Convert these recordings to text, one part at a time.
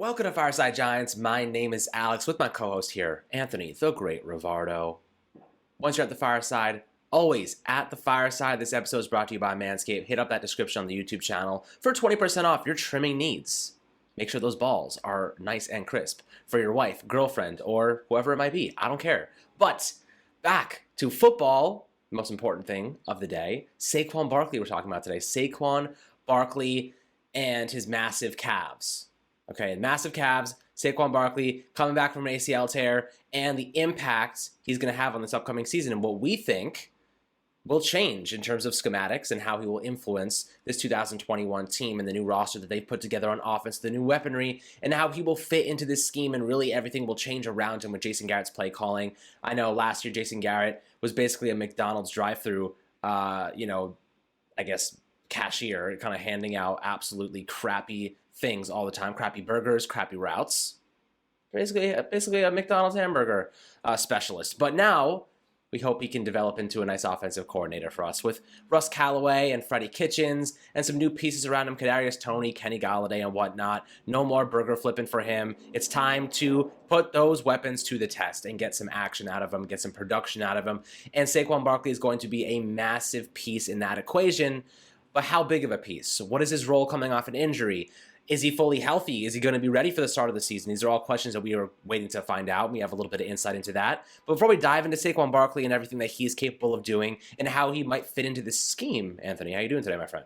Welcome to Fireside Giants. My name is Alex with my co-host here, Anthony, the Great Rivardo. Once you're at the fireside, always at the fireside. This episode is brought to you by Manscaped. Hit up that description on the YouTube channel for 20% off your trimming needs. Make sure those balls are nice and crisp for your wife, girlfriend, or whoever it might be. I don't care. But back to football, the most important thing of the day. Saquon Barkley we're talking about today. Saquon Barkley and his massive calves. Okay, massive calves, Saquon Barkley coming back from an ACL tear, and the impact he's going to have on this upcoming season and what we think will change in terms of schematics and how he will influence this 2021 team and the new roster that they've put together on offense, the new weaponry, and how he will fit into this scheme, and really everything will change around him with Jason Garrett's play calling. I know last year Jason Garrett was basically a McDonald's drive-through, cashier, kind of handing out absolutely crappy things all the time, crappy burgers, crappy routes. Basically a McDonald's hamburger specialist. But now we hope he can develop into a nice offensive coordinator for us with Russ Callaway and Freddie Kitchens and some new pieces around him, Kadarius Toney, Kenny Galladay, and whatnot. No more burger flipping for him. It's time to put those weapons to the test and get some action out of them, get some production out of them. And Saquon Barkley is going to be a massive piece in that equation. But how big of a piece? So what is his role coming off an injury? Is he fully healthy? Is he going to be ready for the start of the season? These are all questions that we are waiting to find out. We have a little bit of insight into that. But before we dive into Saquon Barkley and everything that he's capable of doing and how he might fit into this scheme, Anthony, how are you doing today, my friend?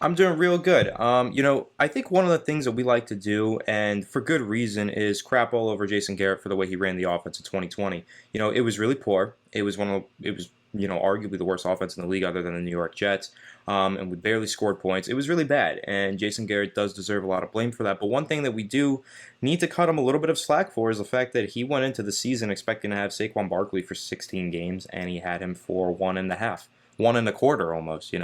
I'm doing real good. I think one of the things that we like to do, and for good reason, is crap all over Jason Garrett for the way he ran the offense in 2020. It was really poor. It was arguably the worst offense in the league other than the New York Jets. And we barely scored points. It was really bad, and Jason Garrett does deserve a lot of blame for that. But one thing that we do need to cut him a little bit of slack for is the fact that he went into the season expecting to have Saquon Barkley for 16 games, and he had him for 1.25 almost,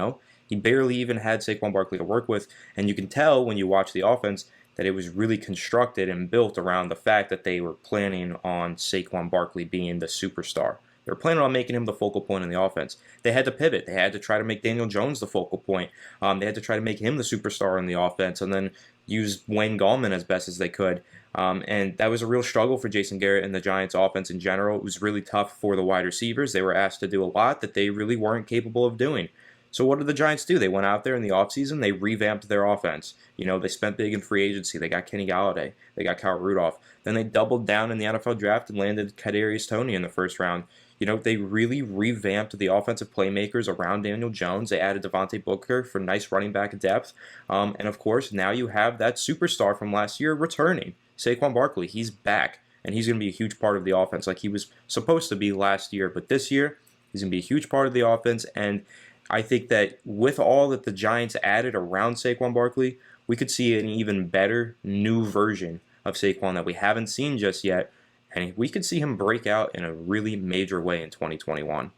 He barely even had Saquon Barkley to work with, and you can tell when you watch the offense that it was really constructed and built around the fact that they were planning on Saquon Barkley being the superstar. They were planning on making him the focal point in the offense. They had to pivot. They had to try to make Daniel Jones the focal point. They had to try to make him the superstar in the offense and then use Wayne Gallman as best as they could. And that was a real struggle for Jason Garrett and the Giants offense in general. It was really tough for the wide receivers. They were asked to do a lot that they really weren't capable of doing. So what did the Giants do? They went out there in the offseason. They revamped their offense. They spent big in free agency. They got Kenny Galladay. They got Kyle Rudolph. Then they doubled down in the NFL draft and landed Kadarius Toney in the first round. They really revamped the offensive playmakers around Daniel Jones. They added Devontae Booker for nice running back depth. And, of course, now you have that superstar from last year returning, Saquon Barkley. He's back, and he's going to be a huge part of the offense like he was supposed to be last year. But this year, he's going to be a huge part of the offense. And I think that with all that the Giants added around Saquon Barkley, we could see an even better new version of Saquon that we haven't seen just yet. And we could see him break out in a really major way in 2021.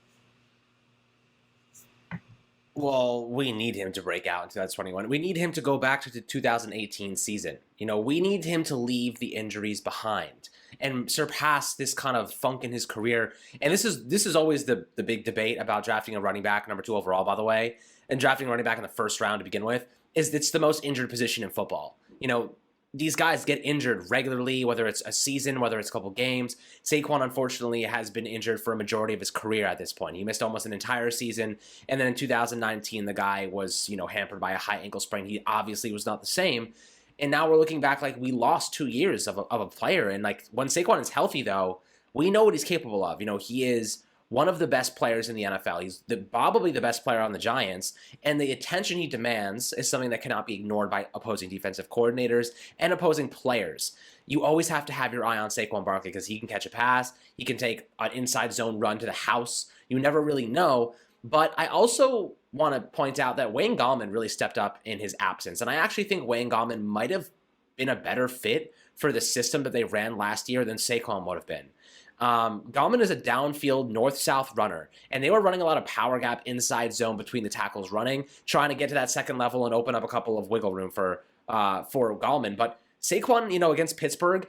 Well, we need him to break out in 2021. We need him to go back to the 2018 season. We need him to leave the injuries behind and surpass this kind of funk in his career. And this is always the big debate about drafting a running back, number 2 overall, by the way, and drafting a running back in the first round to begin with, is it's the most injured position in football. These guys get injured regularly, whether it's a season, whether it's a couple games. Saquon, unfortunately, has been injured for a majority of his career at this point. He missed almost an entire season. And then in 2019, the guy was, hampered by a high ankle sprain. He obviously was not the same. And now we're looking back like we lost 2 years of a player. And like when Saquon is healthy, though, we know what he's capable of. He is one of the best players in the NFL. He's probably the best player on the Giants, and the attention he demands is something that cannot be ignored by opposing defensive coordinators and opposing players. You always have to have your eye on Saquon Barkley because he can catch a pass. He can take an inside zone run to the house. You never really know. But I also want to point out that Wayne Gallman really stepped up in his absence, and I actually think Wayne Gallman might have been a better fit for the system that they ran last year than Saquon would have been. Gallman is a downfield north-south runner, and they were running a lot of power gap inside zone between the tackles running, trying to get to that second level and open up a couple of wiggle room for Gallman. But Saquon, against Pittsburgh,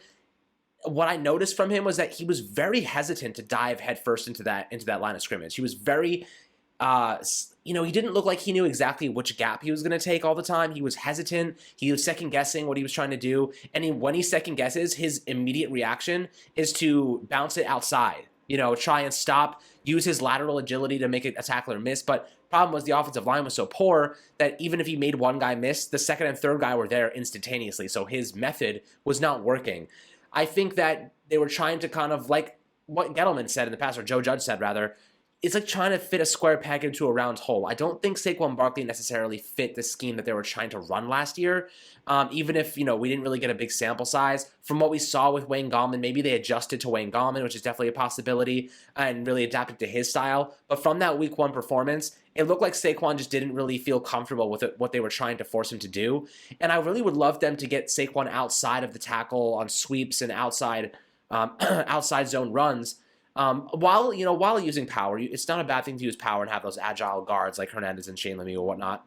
what I noticed from him was that he was very hesitant to dive headfirst into that line of scrimmage. He was very he didn't look like he knew exactly which gap he was going to take all the time. He was hesitant. He was second guessing what he was trying to do. And when he second guesses, his immediate reaction is to bounce it outside. Try and stop, use his lateral agility to make a tackler miss. But problem was the offensive line was so poor that even if he made one guy miss, the second and third guy were there instantaneously. So his method was not working. I think that they were trying to kind of, like what Gettleman said in the past, or Joe Judge said rather, it's like trying to fit a square peg into a round hole. I don't think Saquon Barkley necessarily fit the scheme that they were trying to run last year. Even if, we didn't really get a big sample size. From what we saw with Wayne Gallman, maybe they adjusted to Wayne Gallman, which is definitely a possibility, and really adapted to his style. But from that week one performance, it looked like Saquon just didn't really feel comfortable with it, what they were trying to force him to do. And I really would love them to get Saquon outside of the tackle on sweeps and outside zone runs. While using power, it's not a bad thing to use power and have those agile guards like Hernandez and Shane Lemieux or whatnot.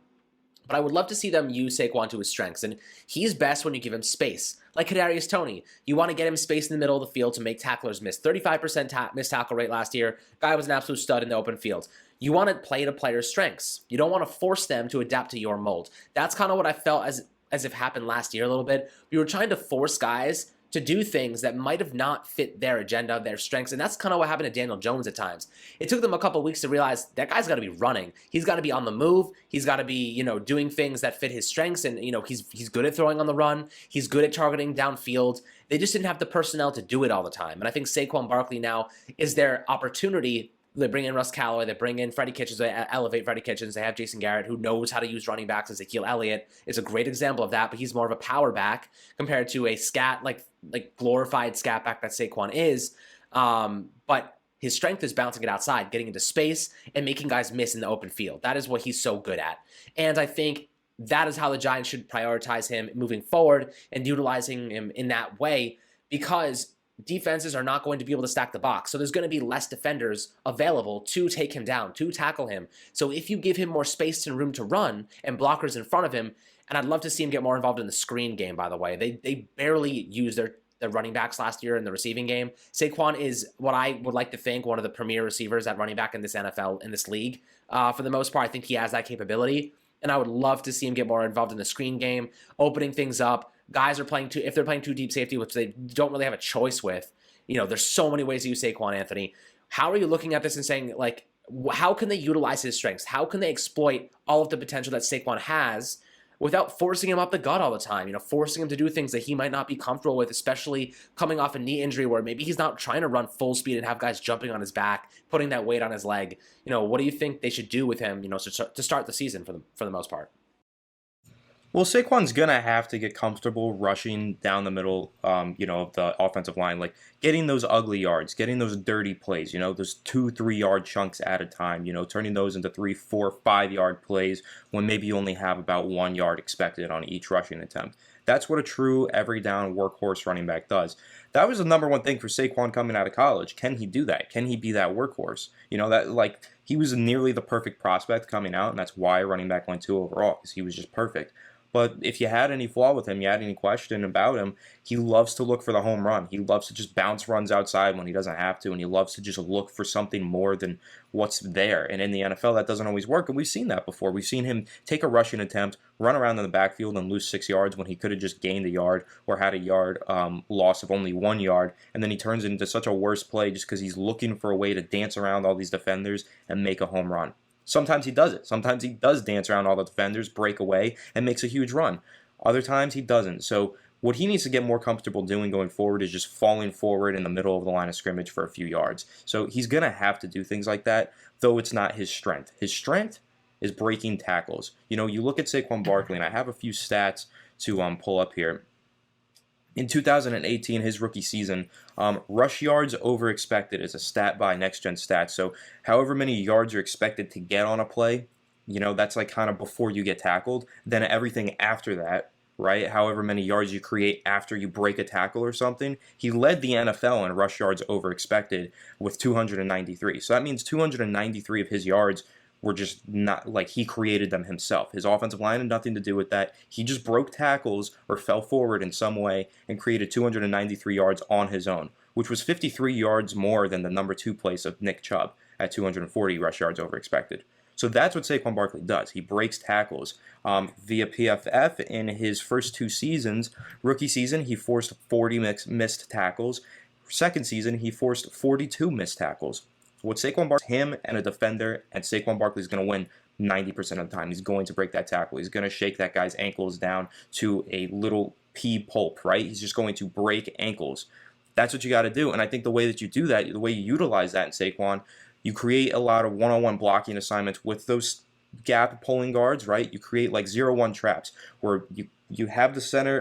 But I would love to see them use Saquon to his strengths, and he's best when you give him space. Like Kadarius Toney, you want to get him space in the middle of the field to make tacklers miss. 35% missed tackle rate last year. Guy was an absolute stud in the open field. You want to play to players' strengths. You don't want to force them to adapt to your mold. That's kind of what I felt as if happened last year a little bit. We were trying to force guys to do things that might have not fit their agenda, their strengths. And that's kind of what happened to Daniel Jones at times. It took them a couple of weeks to realize that guy's got to be running. He's got to be on the move. He's got to be, doing things that fit his strengths. And, he's good at throwing on the run. He's good at targeting downfield. They just didn't have the personnel to do it all the time. And I think Saquon Barkley now is their opportunity. They bring in Russ Callaway. They bring in Freddie Kitchens. They elevate Freddie Kitchens. They have Jason Garrett, who knows how to use running backs. Ezekiel Elliott is a great example of that, but he's more of a power back compared to a scat, like glorified scat back that Saquon is. But his strength is bouncing it outside, getting into space, and making guys miss in the open field. That is what he's so good at. And I think that is how the Giants should prioritize him moving forward and utilizing him in that way, because defenses are not going to be able to stack the box. So there's going to be less defenders available to take him down, to tackle him. So if you give him more space and room to run and blockers in front of him, and I'd love to see him get more involved in the screen game, by the way. They barely used their running backs last year in the receiving game. Saquon is what I would like to think one of the premier receivers at running back in this NFL, in this league. For the most part, I think he has that capability. And I would love to see him get more involved in the screen game, opening things up. Guys are playing if they're playing too deep safety, which they don't really have a choice with, there's so many ways to use Saquon, Anthony. How are you looking at this and saying, like, how can they utilize his strengths? How can they exploit all of the potential that Saquon has without forcing him up the gut all the time, forcing him to do things that he might not be comfortable with, especially coming off a knee injury where maybe he's not trying to run full speed and have guys jumping on his back, putting that weight on his leg. What do you think they should do with him, to start the season for the most part? Well, Saquon's going to have to get comfortable rushing down the middle, of the offensive line, like getting those ugly yards, getting those dirty plays, those 2-3 yard chunks at a time, turning those into 3, 4, 5 yard plays when maybe you only have about 1 yard expected on each rushing attempt. That's what a true every down workhorse running back does. That was the number one thing for Saquon coming out of college. Can he do that? Can he be that workhorse? He was nearly the perfect prospect coming out, and that's why running back went 2 overall, because he was just perfect. But if you had any flaw with him, you had any question about him, he loves to look for the home run. He loves to just bounce runs outside when he doesn't have to, and he loves to just look for something more than what's there. And in the NFL, that doesn't always work, and we've seen that before. We've seen him take a rushing attempt, run around in the backfield, and lose 6 yards when he could have just gained a yard or had a yard loss of only 1 yard, and then he turns it into such a worse play just because he's looking for a way to dance around all these defenders and make a home run. Sometimes he does it. Sometimes he does dance around all the defenders, break away, and makes a huge run. Other times he doesn't. So what he needs to get more comfortable doing going forward is just falling forward in the middle of the line of scrimmage for a few yards. So he's going to have to do things like that, though it's not his strength. His strength is breaking tackles. You look at Saquon Barkley, and I have a few stats to pull up here. In 2018, his rookie season, rush yards over expected is a stat by Next Gen Stats. So however many yards you're expected to get on a play, that's like kind of before you get tackled. Then everything after that, right? However many yards you create after you break a tackle or something. He led the NFL in rush yards over expected with 293. So that means 293 of his yards were just not, like, he created them himself. His offensive line had nothing to do with that. He just broke tackles or fell forward in some way and created 293 yards on his own, which was 53 yards more than the number 2 place of Nick Chubb at 240 rush yards over expected. So that's what Saquon Barkley does. He breaks tackles. Via PFF in his first 2 seasons, rookie season, he forced 40 missed tackles. Second season, he forced 42 missed tackles. What Saquon Barkley, him and a defender, and Saquon Barkley is going to win 90% of the time. He's going to break that tackle. He's going to shake that guy's ankles down to a little pea pulp, right? He's just going to break ankles. That's what you got to do. And I think the way that you do that, the way you utilize that in Saquon, you create a lot of one-on-one blocking assignments with those gap pulling guards, right? You create like 0-1 traps where you have the center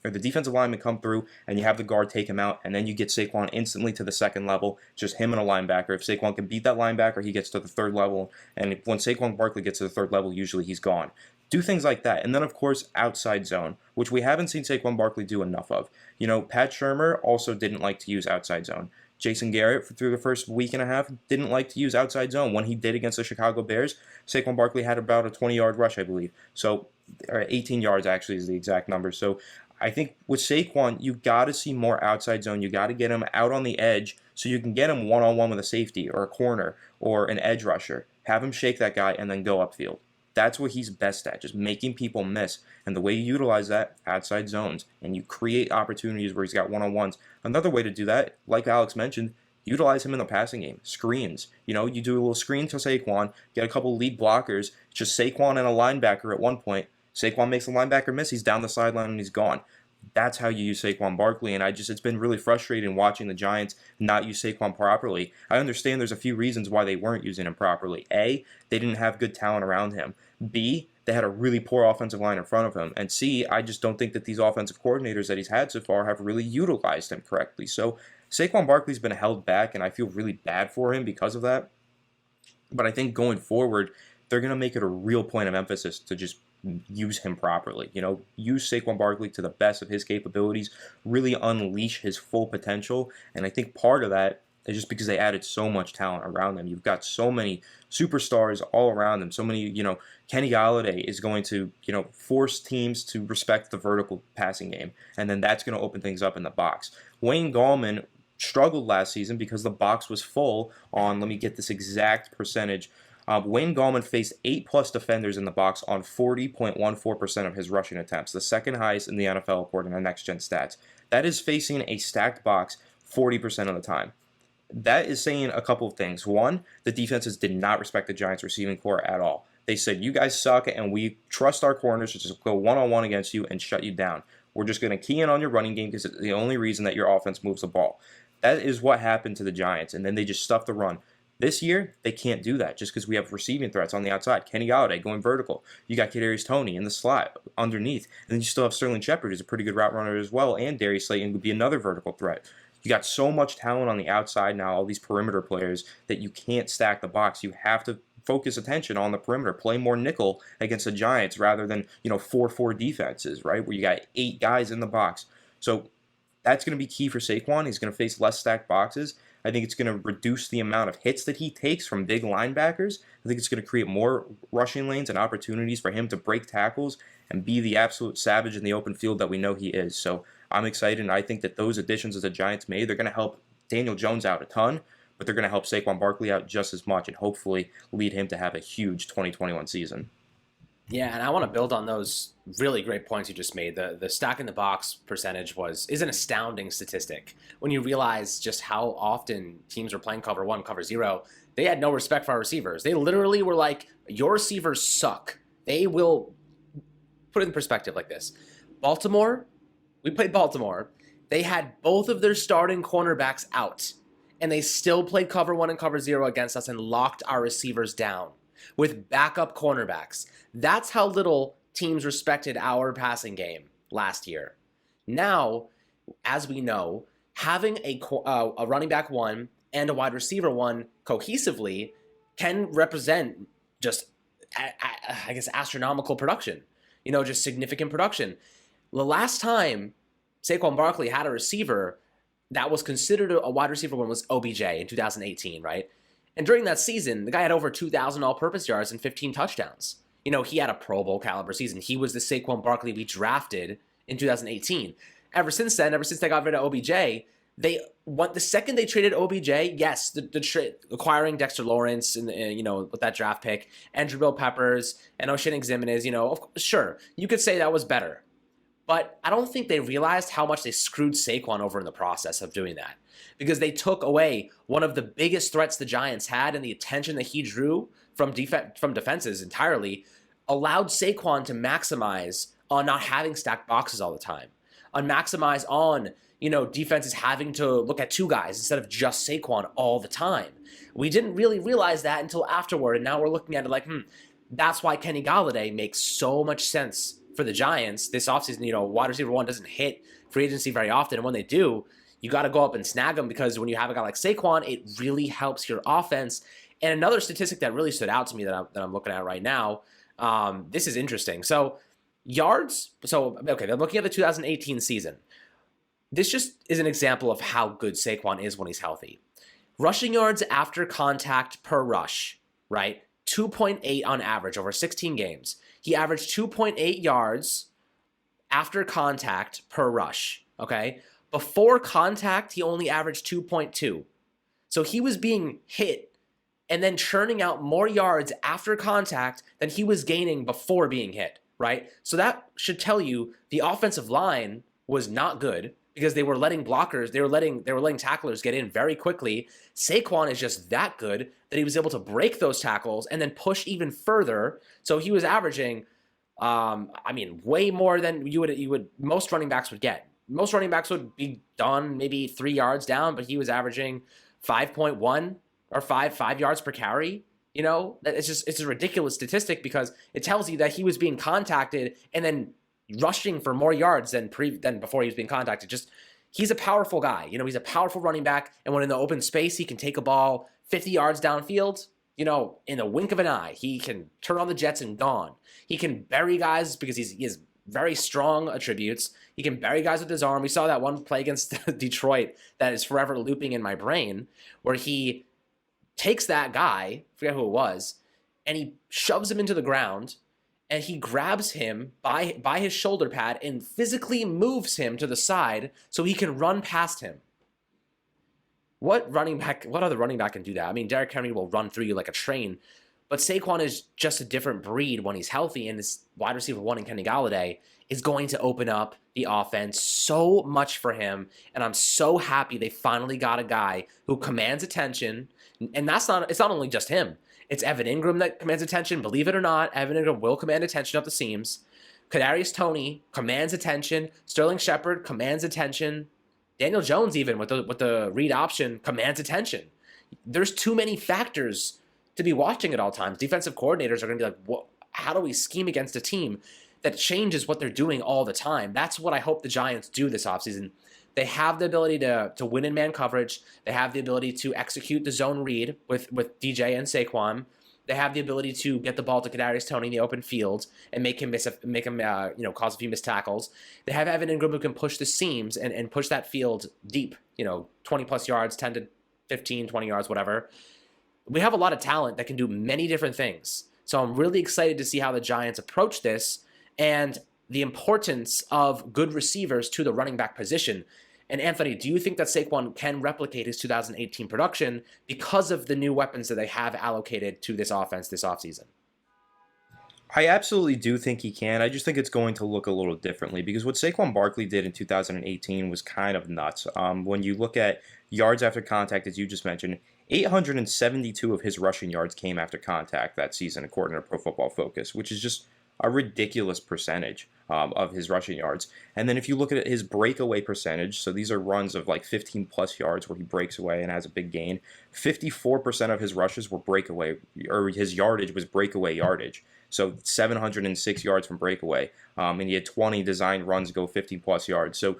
or the defensive lineman come through and you have the guard take him out, and then you get Saquon instantly to the second level, just him and a linebacker. If Saquon can beat that linebacker, he gets to the third level, and when Saquon Barkley gets to the third level, usually he's gone. Do things like that. And then, of course, outside zone, which we haven't seen Saquon Barkley do enough of. You know, Pat Shurmur also didn't like to use outside zone. Jason Garrett, through the first week and a half, didn't like to use outside zone. When he did against the Chicago Bears, Saquon Barkley had about a 20-yard rush, I believe. So, or 18 yards actually is the exact number. So, I think with Saquon, you got to see more outside zone. You got to get him out on the edge so you can get him one-on-one with a safety or a corner or an edge rusher. Have him shake that guy and then go upfield. That's what he's best at, just making people miss. And the way you utilize that, outside zones, and you create opportunities where he's got one-on-ones. Another way to do that, like Alex mentioned, utilize him in the passing game. Screens. You know, you do a little screen to Saquon, get a couple lead blockers, just Saquon and a linebacker at one point. Saquon makes the linebacker miss, he's down the sideline and he's gone. That's how you use Saquon Barkley, and it's been really frustrating watching the Giants not use Saquon properly. I understand there's a few reasons why they weren't using him properly. A, they didn't have good talent around him. B, they had a really poor offensive line in front of him. And C, I just don't think that these offensive coordinators that he's had so far have really utilized him correctly. So Saquon Barkley's been held back, and I feel really bad for him because of that. But I think going forward, they're going to make it a real point of emphasis to just use him properly. You know, use Saquon Barkley to the best of his capabilities, really unleash his full potential. And I think part of that is just because they added so much talent around them. You've got so many superstars all around them. So many, Kenny Golladay is going to, force teams to respect the vertical passing game. And then that's going to open things up in the box. Wayne Gallman struggled last season because the box was full on, let me get this exact percentage. Wayne Gallman faced 8+ defenders in the box on 40.14% of his rushing attempts, the second highest in the NFL according to Next Gen Stats. That is facing a stacked box 40% of the time. That is saying a couple of things. One, the defenses did not respect the Giants' receiving core at all. They said, you guys suck, and we trust our corners to just go one-on-one against you and shut you down. We're just going to key in on your running game because it's the only reason that your offense moves the ball. That is what happened to the Giants, and then they just stuffed the run. This year, they can't do that just because we have receiving threats on the outside. Kenny Golladay going vertical. You got Kadarius Toney in the slot underneath. And then you still have Sterling Shepard, who's a pretty good route runner as well, and Darius Slayton would be another vertical threat. You got so much talent on the outside now, all these perimeter players, that you can't stack the box. You have to focus attention on the perimeter. Play more nickel against the Giants rather than, 4-4 defenses, right, where you got 8 guys in the box. So that's going to be key for Saquon. He's going to face less stacked boxes. I think it's going to reduce the amount of hits that he takes from big linebackers. I think it's going to create more rushing lanes and opportunities for him to break tackles and be the absolute savage in the open field that we know he is. So I'm excited, and I think that those additions that the Giants made, they're going to help Daniel Jones out a ton, but they're going to help Saquon Barkley out just as much and hopefully lead him to have a huge 2021 season. Yeah, and I want to build on those really great points you just made. The stack in the box percentage is an astounding statistic. When you realize just how often teams were playing cover 1, cover 0, they had no respect for our receivers. They literally were like, your receivers suck. They will put it in perspective like this. Baltimore, we played Baltimore. They had both of their starting cornerbacks out, and they still played cover 1 and cover 0 against us and locked our receivers down with backup cornerbacks. That's how little teams respected our passing game last year. Now, as we know, having a running back 1 and a wide receiver 1 cohesively can represent just, I guess, astronomical production. Just significant production. The last time Saquon Barkley had a receiver that was considered a wide receiver 1 was OBJ in 2018, right? And during that season, the guy had over 2,000 all-purpose yards and 15 touchdowns. He had a Pro Bowl caliber season. He was the Saquon Barkley we drafted in 2018. Ever since then, ever since they got rid of OBJ, The second they traded OBJ, yes, acquiring Dexter Lawrence and with that draft pick, and Jabril Peppers and O'Shea Ximenez, sure, you could say that was better. But I don't think they realized how much they screwed Saquon over in the process of doing that, because they took away one of the biggest threats the Giants had, and the attention that he drew from defenses entirely allowed Saquon to maximize on not having stacked boxes all the time, on maximize on defenses having to look at two guys instead of just Saquon all the time. We didn't really realize that until afterward, and now we're looking at it like, that's why Kenny Golladay makes so much sense for the Giants this offseason. Wide receiver one doesn't hit free agency very often, and when they do, you got to go up and snag them, because when you have a guy like Saquon, it really helps your offense. And another statistic that really stood out to me that I'm looking at right now, this is interesting. So yards, okay, I'm looking at the 2018 season. This just is an example of how good Saquon is when he's healthy. Rushing yards after contact per rush, right? 2.8 on average over 16 games. He averaged 2.8 yards after contact per rush, okay? Before contact, he only averaged 2.2. So he was being hit and then churning out more yards after contact than he was gaining before being hit, right? So that should tell you the offensive line was not good, because they were letting blockers, they were letting tacklers get in very quickly. Saquon is just that good that he was able to break those tackles and then push even further. So he was averaging, way more than you would most running backs would get. Most running backs would be done maybe 3 yards down, but he was averaging 5.1 or 5 yards per carry. It's a ridiculous statistic, because it tells you that he was being contacted and then rushing for more yards than before he was being contacted. He's a powerful guy. He's a powerful running back, and when in the open space, he can take a ball 50 yards downfield, in a wink of an eye. He can turn on the jets and gone. He can bury guys because he has very strong attributes. He can bury guys with his arm. We saw that one play against Detroit that is forever looping in my brain, where he takes that guy, I forget who it was, and he shoves him into the ground, and he grabs him by his shoulder pad and physically moves him to the side so he can run past him. What other running back can do that? Derrick Henry will run through you like a train, but Saquon is just a different breed when he's healthy, and this wide receiver one in Kenny Golladay is going to open up the offense so much for him, and I'm so happy they finally got a guy who commands attention, and it's not only just him. It's Evan Ingram that commands attention. Believe it or not, Evan Ingram will command attention up the seams. Kadarius Toney commands attention. Sterling Shepard commands attention. Daniel Jones, even with the read option, commands attention. There's too many factors to be watching at all times. Defensive coordinators are going to be like, how do we scheme against a team that changes what they're doing all the time? That's what I hope the Giants do this offseason. They have the ability to win in man coverage. They have the ability to execute the zone read with DJ and Saquon. They have the ability to get the ball to Kadarius Toney in the open field and make him cause a few missed tackles. They have Evan Ingram who can push the seams and push that field deep, 20 plus yards, 10 to 15, 20 yards, whatever. We have a lot of talent that can do many different things. So I'm really excited to see how the Giants approach this and the importance of good receivers to the running back position. And Anthony, do you think that Saquon can replicate his 2018 production because of the new weapons that they have allocated to this offense this offseason? I absolutely do think he can. I just think it's going to look a little differently, because what Saquon Barkley did in 2018 was kind of nuts. When you look at yards after contact, as you just mentioned, 872 of his rushing yards came after contact that season, according to Pro Football Focus, which is just a ridiculous percentage of his rushing yards. And then if you look at his breakaway percentage, so these are runs of like 15 plus yards where he breaks away and has a big gain, 54% of his rushes were breakaway, or his yardage was breakaway yardage. So 706 yards from breakaway. And he had 20 designed runs go 50 plus yards. So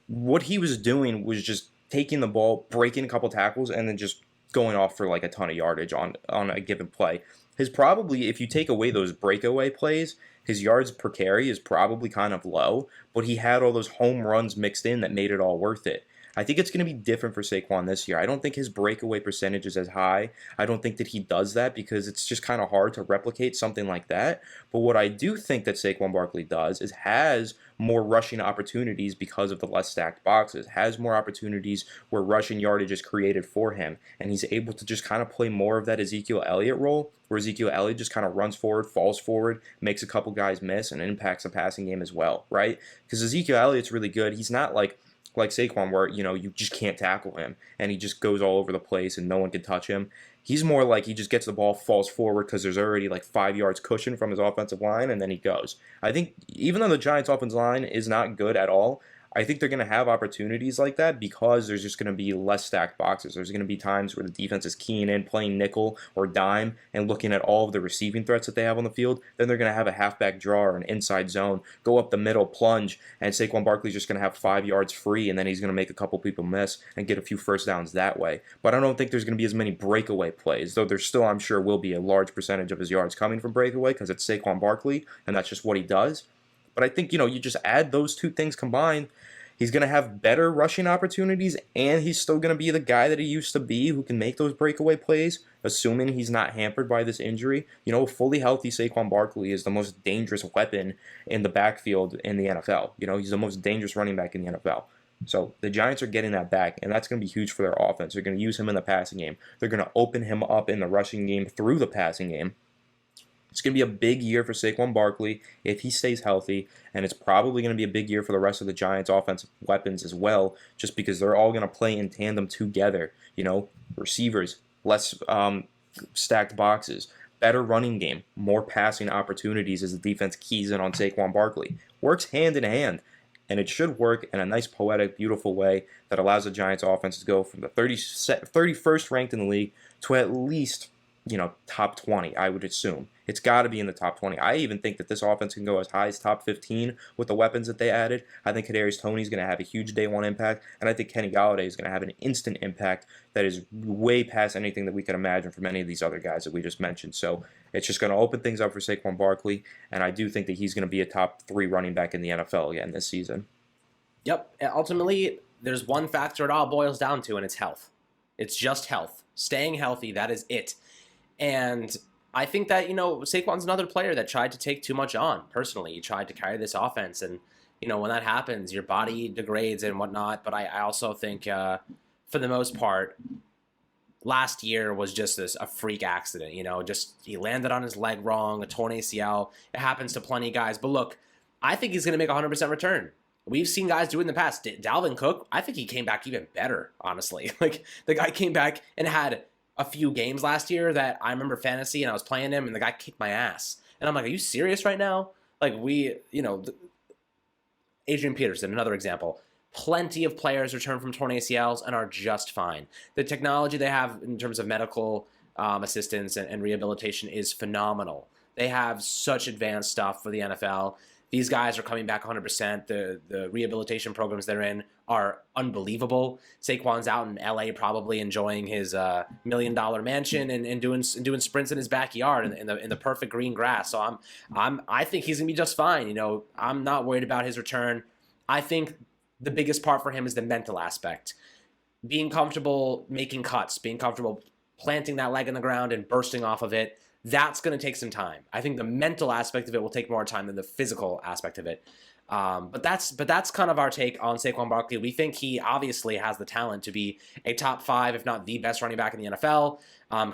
what he was doing was just taking the ball, breaking a couple tackles, and then just going off for like a ton of yardage on a given play. If you take away those breakaway plays, his yards per carry is probably kind of low, but he had all those home runs mixed in that made it all worth it. I think it's going to be different for Saquon this year. I don't think his breakaway percentage is as high. I don't think that he does that because it's just kind of hard to replicate something like that. But what I do think that Saquon Barkley does is has more rushing opportunities because of the less stacked boxes, has more opportunities where rushing yardage is created for him, and he's able to just kind of play more of that Ezekiel Elliott role, where Ezekiel Elliott just kind of runs forward, falls forward, makes a couple guys miss, and impacts the passing game as well, right? Because Ezekiel Elliott's really good. He's not like Saquon, where you just can't tackle him and he just goes all over the place and no one can touch him. He's more like he just gets the ball, falls forward because there's already like 5 yards cushion from his offensive line, and then he goes. I think even though the Giants' offensive line is not good at all, I think they're going to have opportunities like that because there's just going to be less stacked boxes. There's going to be times where the defense is keying in, playing nickel or dime, and looking at all of the receiving threats that they have on the field. Then they're going to have a halfback draw or an inside zone, go up the middle, plunge, and Saquon Barkley's just going to have 5 yards free, and then he's going to make a couple people miss and get a few first downs that way. But I don't think there's going to be as many breakaway plays, though there still, I'm sure, will be a large percentage of his yards coming from breakaway because it's Saquon Barkley, and that's just what he does. But I think, you just add those two things combined, he's going to have better rushing opportunities, and he's still going to be the guy that he used to be who can make those breakaway plays, assuming he's not hampered by this injury. A fully healthy Saquon Barkley is the most dangerous weapon in the backfield in the NFL. He's the most dangerous running back in the NFL. So the Giants are getting that back, and that's going to be huge for their offense. They're going to use him in the passing game. They're going to open him up in the rushing game through the passing game. It's going to be a big year for Saquon Barkley if he stays healthy, and it's probably going to be a big year for the rest of the Giants' offensive weapons as well, just because they're all going to play in tandem together. Receivers, less stacked boxes, better running game, more passing opportunities as the defense keys in on Saquon Barkley. Works hand in hand, and it should work in a nice, poetic, beautiful way that allows the Giants' offense to go from the 31st ranked in the league to at least top 20, I would assume. It's got to be in the top 20. I even think that this offense can go as high as top 15 with the weapons that they added. I think Kadarius Toney is going to have a huge day one impact, and I think Kenny Golladay is going to have an instant impact that is way past anything that we could imagine from any of these other guys that we just mentioned. So it's just going to open things up for Saquon Barkley, and I do think that he's going to be a top 3 running back in the NFL again this season. Yep. Ultimately, there's one factor it all boils down to, and it's health. It's just health. Staying healthy, that is it. And I think that, Saquon's another player that tried to take too much on, personally. He tried to carry this offense, and, when that happens, your body degrades and whatnot. But I also think, for the most part, last year was just a freak accident, just he landed on his leg wrong, a torn ACL. It happens to plenty of guys. But look, I think he's going to make a 100% return. We've seen guys do it in the past. Dalvin Cook, I think he came back even better, honestly. Like, the guy came back and had a few games last year that I remember fantasy, and I was playing him, and the guy kicked my ass. And I'm like, are you serious right now? Like, Adrian Peterson, another example. Plenty of players return from torn ACLs and are just fine. The technology they have in terms of medical assistance and rehabilitation is phenomenal. They have such advanced stuff for the NFL. These guys are coming back 100%. The rehabilitation programs they're in are unbelievable. Saquon's out in LA probably enjoying his $1 million mansion and doing sprints in his backyard in the perfect green grass. So I think he's gonna be just fine. I'm not worried about his return. I think the biggest part for him is the mental aspect. Being comfortable making cuts, being comfortable planting that leg in the ground and bursting off of it. That's going to take some time. I think the mental aspect of it will take more time than the physical aspect of it. But that's kind of our take on Saquon Barkley. We think he obviously has the talent to be a top 5, if not the best running back in the NFL.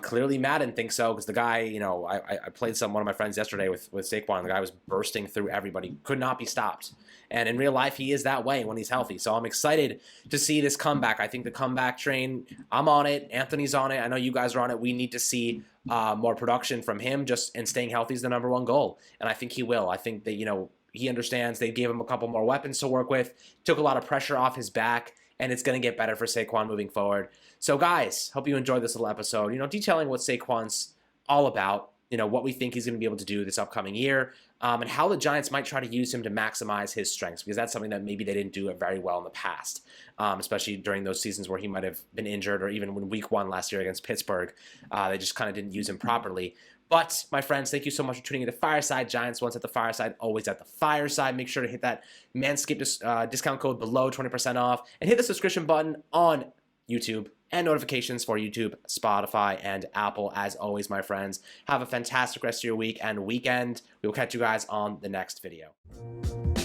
Clearly Madden thinks so because the guy, I played one of my friends yesterday with Saquon. The guy was bursting through everybody, could not be stopped. And in real life, he is that way when he's healthy. So I'm excited to see this comeback. I think the comeback train, I'm on it. Anthony's on it. I know you guys are on it. We need to see more production from him and staying healthy is the number one goal. And I think he will. I think that, he understands they gave him a couple more weapons to work with, took a lot of pressure off his back, and it's going to get better for Saquon moving forward. So guys, hope you enjoyed this little episode, detailing what Saquon's all about, what we think he's going to be able to do this upcoming year, and how the Giants might try to use him to maximize his strengths, because that's something that maybe they didn't do it very well in the past, especially during those seasons where he might have been injured, or even when week 1 last year against Pittsburgh, they just kind of didn't use him properly. But, my friends, thank you so much for tuning in to Fireside Giants. Once at the fireside, always at the fireside. Make sure to hit that Manscaped discount code below, 20% off. And hit the subscription button on YouTube and notifications for YouTube, Spotify, and Apple. As always, my friends, have a fantastic rest of your week and weekend. We will catch you guys on the next video.